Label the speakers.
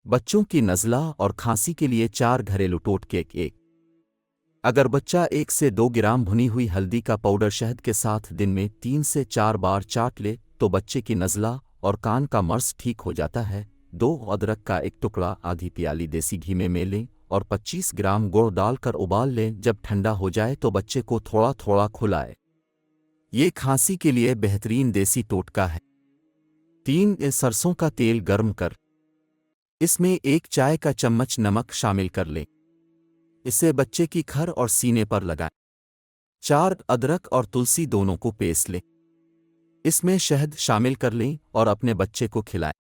Speaker 1: बच्चों की नज़ला और खांसी के लिए 4 घरेलू टोटके। एक अगर बच्चा 1 से 2 ग्राम भुनी हुई हल्दी का पाउडर शहद के साथ दिन में 3 से 4 बार चाट ले तो बच्चे की नज़ला और कान का मर्स ठीक हो जाता है। 2 अदरक का एक टुकड़ा आधी प्याली देसी घी में लें और 25 ग्राम गुड़ डालकर उबाल लें। जब ठंडा हो जाए तो बच्चे को थोड़ा थोड़ा खिलाएं। ये खांसी के लिए बेहतरीन देसी टोटका है। 3 सरसों का तेल गर्म कर इसमें 1 चाय का चम्मच नमक शामिल कर लें। इसे बच्चे की खर और सीने पर लगाएं। 4 अदरक और तुलसी दोनों को पीस लें। इसमें शहद शामिल कर लें और अपने बच्चे को खिलाएं।